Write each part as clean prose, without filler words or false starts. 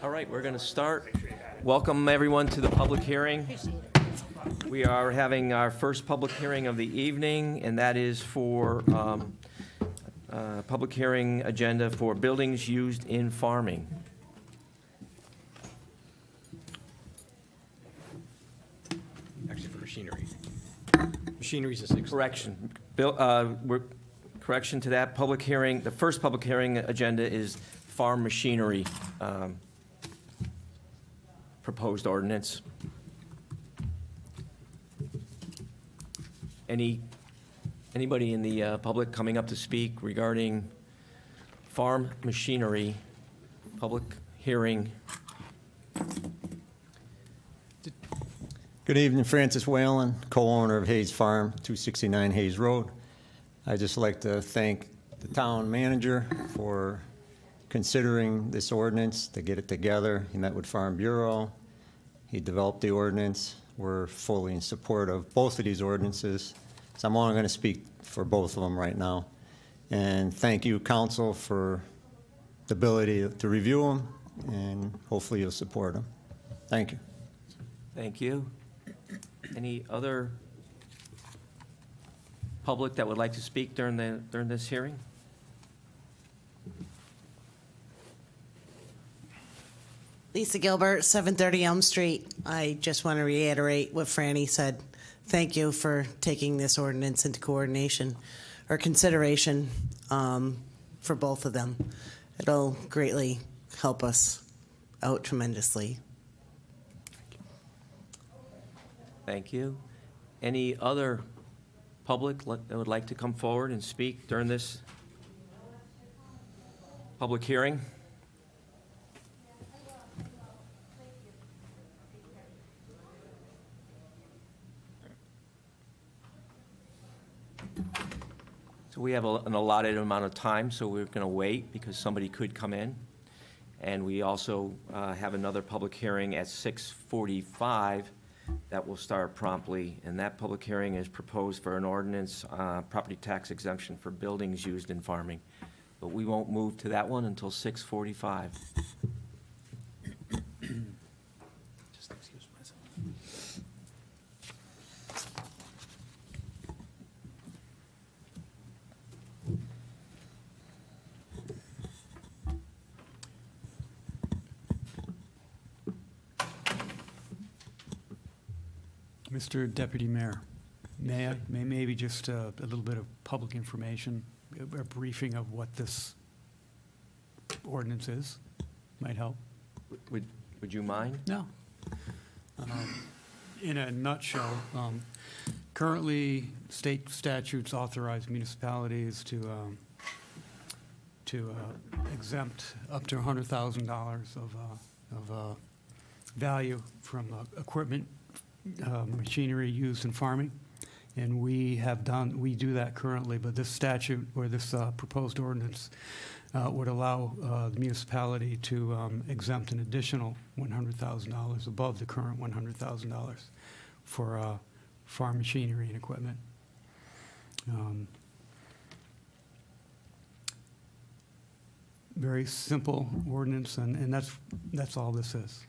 All right, we're going to start. Welcome, everyone, to the public hearing. We are having our first public hearing of the evening, and that is for public hearing agenda for buildings used in farming. Actually, for machinery. Machinery's a 6. Correction. Correction to that public hearing. The first public hearing agenda is farm machinery proposed ordinance. Anybody in the public coming up to speak regarding farm machinery public hearing? Good evening, Francis Whalen, co-owner of Hayes Farm, 269 Hayes Road. I'd just like to thank the town manager for considering this ordinance to get it together. He met with Farm Bureau. He developed the ordinance. We're fully in support of both of these ordinances. So I'm only going to speak for both of them right now. And thank you, council, for the ability to review them, and hopefully you'll support them. Thank you. Thank you. Any other public that would like to speak during this hearing? Lisa Gilbert, 730 Elm Street. I just want to reiterate what Franny said. Thank you for taking this ordinance into coordination or consideration for both of them. It'll greatly help us out tremendously. Thank you. Any other public that would like to come forward and speak during this public hearing? So we have an allotted amount of time, so we're going to wait because somebody could come in. And we also have another public hearing at 6:45 that will start promptly. And that public hearing is proposed for an ordinance, property tax exemption for buildings used in farming. But we won't move to that one until 6:45. Just excuse myself. Mr. Deputy Mayor, maybe just a little bit of public information, a briefing of what this ordinance is, might help. Would you mind? No. In a nutshell, currently, state statutes authorize municipalities to exempt up to $100,000 of value from equipment, machinery used in farming, and we do that currently, but this statute or this proposed ordinance would allow the municipality to exempt an additional $100,000 above the current $100,000 for farm machinery and equipment. Very simple ordinance, and that's all this is.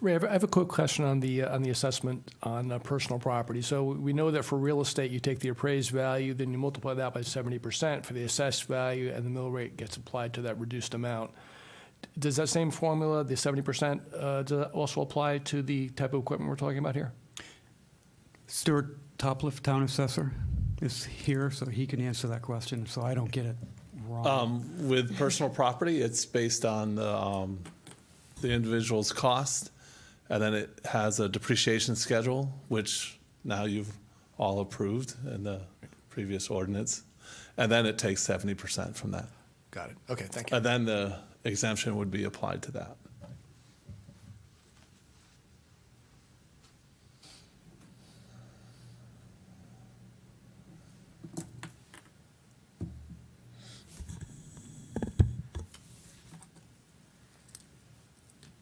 Ray, I have a quick question on the assessment on personal property. So we know that for real estate, you take the appraised value, then you multiply that by 70% for the assessed value, and the mill rate gets applied to that reduced amount. Does that same formula, the 70%, does that also apply to the type of equipment we're talking about here? Stuart Topliff, Town Assessor, is here, so he can answer that question, so I don't get it wrong. With personal property, it's based on the individual's cost, and then it has a depreciation schedule, which now you've all approved in the previous ordinance, and then it takes 70% from that. Got it. Okay, thank you. And then the exemption would be applied to that.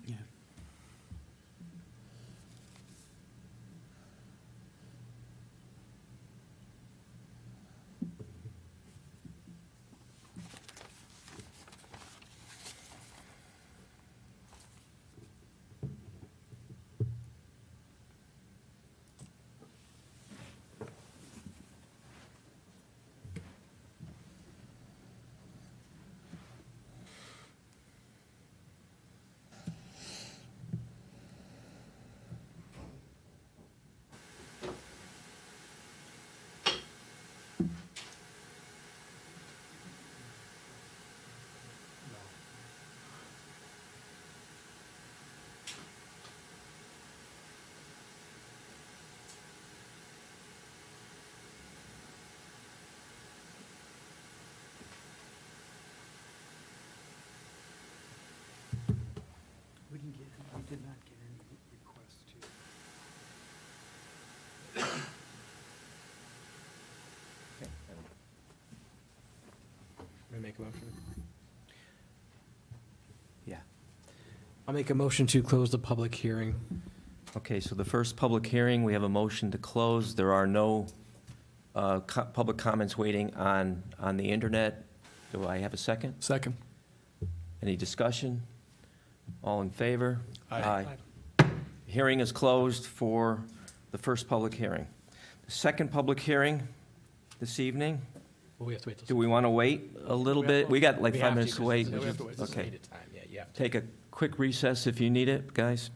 Yeah. did not get any requests to. May I make a motion? Yeah. I'll make a motion to close the public hearing. Okay, so the first public hearing, we have a motion to close. There are no public comments waiting on the internet. Do I have a second? Second. Any discussion? All in favor? Aye. Hearing is closed for the first public hearing. The second public hearing this evening, Well, we have to wait till. do we want to wait a little bit? We got like We 5 have minutes to because wait. it's- we have to wait. it's Okay. stated time. Yeah, you have to. Take a quick recess if you need it, guys.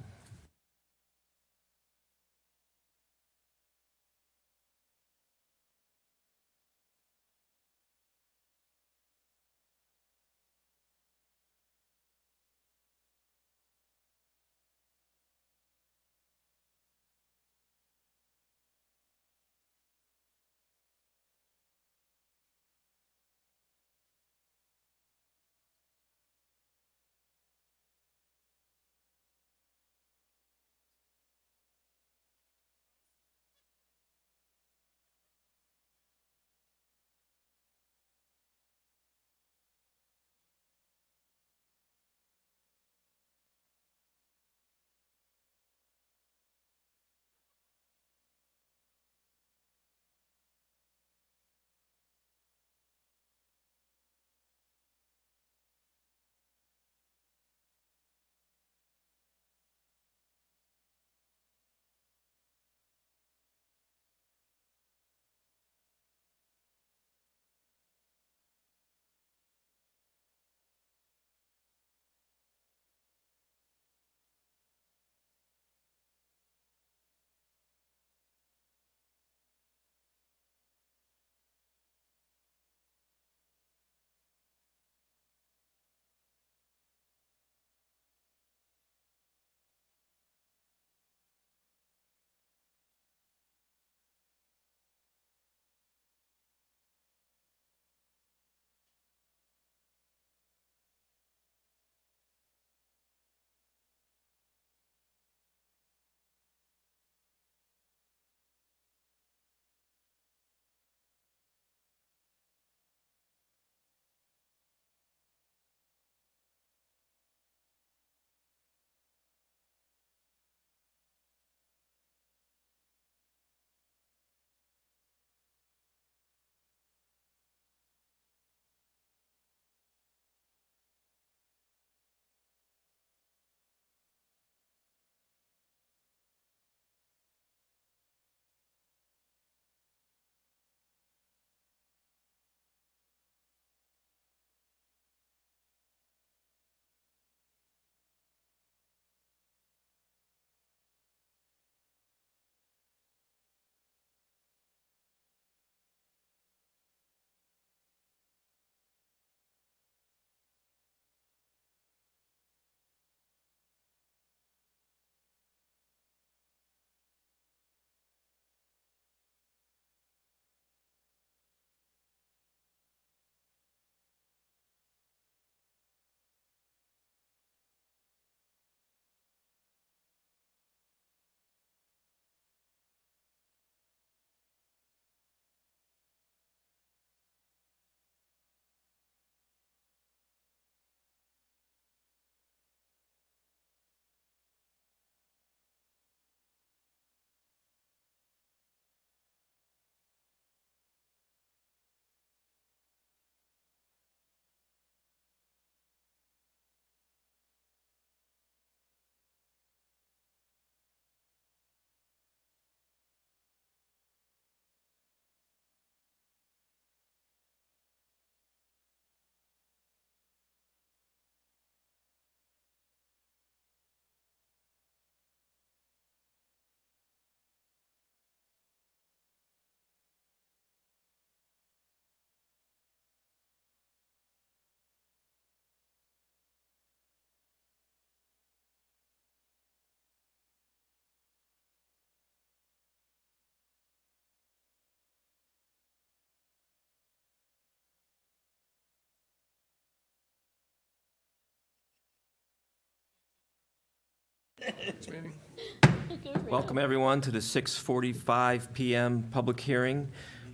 Welcome, everyone, to the 6:45 PM public hearing,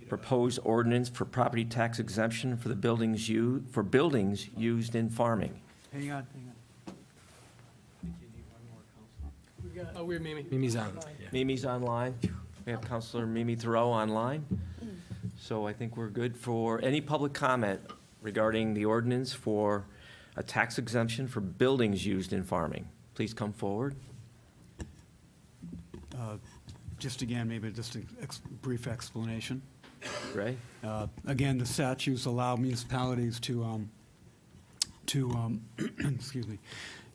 proposed ordinance for property tax exemption for the buildings used in farming. Hang on. Oh, we're Mimi. Mimi's on. Yeah. Mimi's online. We have Counselor Mimi Thoreau online. So I think we're good for any public comment regarding the ordinance for a tax exemption for buildings used in farming. Please come forward. Just again, maybe just a brief explanation. Ray? Again, the statutes allow municipalities to excuse me,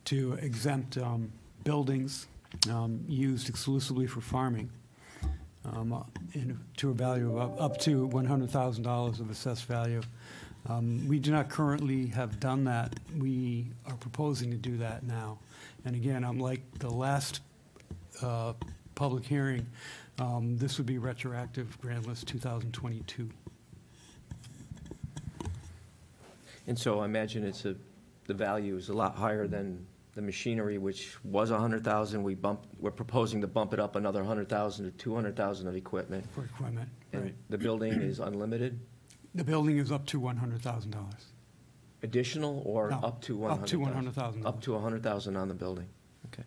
to exempt buildings used exclusively for farming to a value of up to $100,000 of assessed value. We do not currently have done that. We are proposing to do that now. And again, unlike the last public hearing, this would be retroactive, grand list 2022. And so I imagine the value is a lot higher than the machinery, which was 100,000. We're proposing to bump it up another 100,000 to 200,000 of equipment. For equipment, And right. the building is unlimited, The building is up to $100,000. additional, or No, up to up to 100,000? $100,000. Up to 100,000 on the building, okay.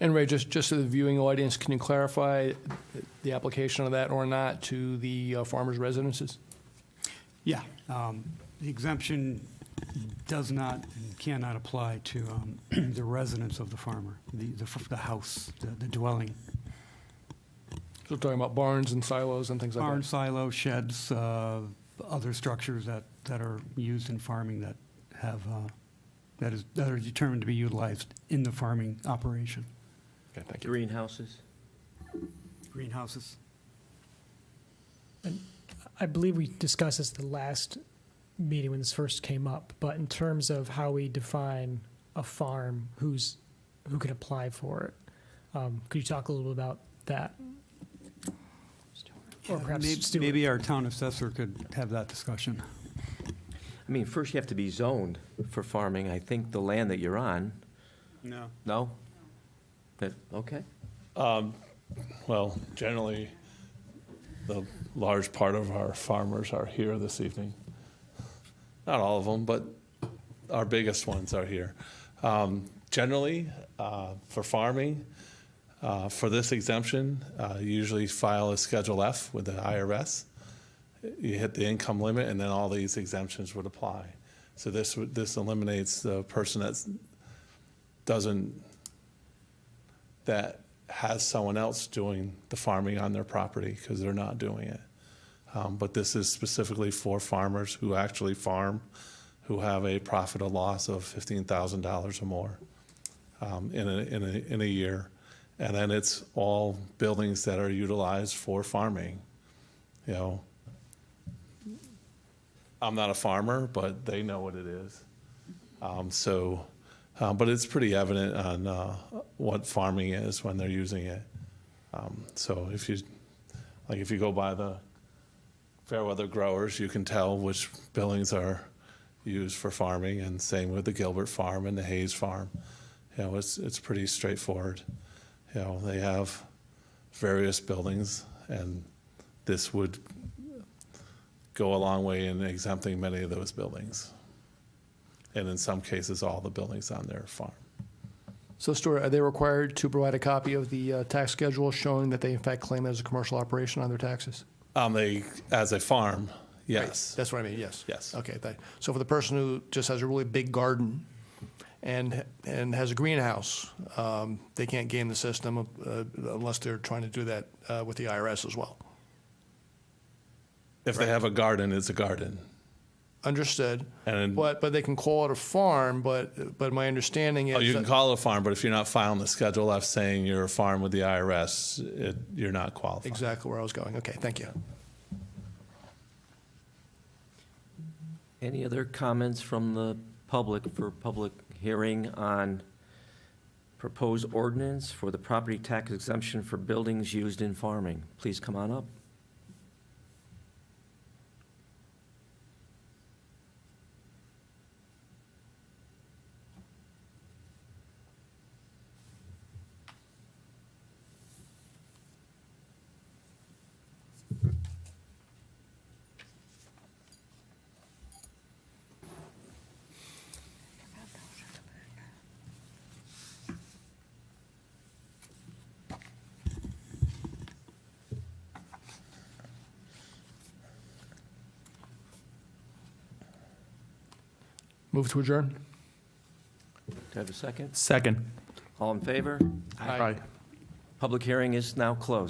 And Ray, just so the viewing audience, can you clarify the application of that or not to the farmers' residences? Yeah, the exemption does not and cannot apply to the residence of the farmer, the house, the dwelling. So we're talking about barns and silos and things like Barn, that? silo, sheds, other structures that are used in farming that have, that are determined to be utilized in the farming operation. Okay, thank you. Greenhouses? Greenhouses. I believe we discussed this at the last meeting when this first came up, but in terms of how we define a farm, who can apply for it, could you talk a little bit about that? Or perhaps Stuart? Maybe our town assessor could have that discussion. I mean, first you have to be zoned for farming. I think the land that you're on, No. no? Okay. Well, generally, the large part of our farmers are here this evening. Not all of them, but our biggest ones are here. Generally, for farming, for this exemption, you usually file a Schedule F with the IRS. You hit the income limit, and then all these exemptions would apply. So this eliminates the person that has someone else doing the farming on their property because they're not doing it. But this is specifically for farmers who actually farm, who have a profit or loss of $15,000 or more in a year. And then it's all buildings that are utilized for farming. You know, I'm not a farmer, but they know what it is. But it's pretty evident on what farming is when they're using it. So if you go by the Fairweather growers, you can tell which buildings are used for farming, and same with the Gilbert Farm and the Hayes Farm. You know, it's pretty straightforward. You know, they have various buildings, and this would go a long way in exempting many of those buildings. And in some cases, all the buildings on their farm. So Stuart, are they required to provide a copy of the tax schedule showing that they in fact claim it as a commercial operation on their taxes? As a farm, yes. Right. That's what I mean, yes. Yes. Okay, so for the person who just has a really big garden and has a greenhouse, they can't game the system unless they're trying to do that with the IRS as well. If they have a garden, it's a garden. Understood. And But they can call it a farm, but my understanding is. you can that- call it a farm, but if you're not filing the Schedule F saying you're a farm with the IRS, you're not qualified. Exactly where I was going. Okay, thank you. Any other comments from the public for public hearing on proposed ordinance for the property tax exemption for buildings used in farming? Please come on up. Move to adjourn? Do I have a second? Second. All in favor? Aye. Public hearing is now closed.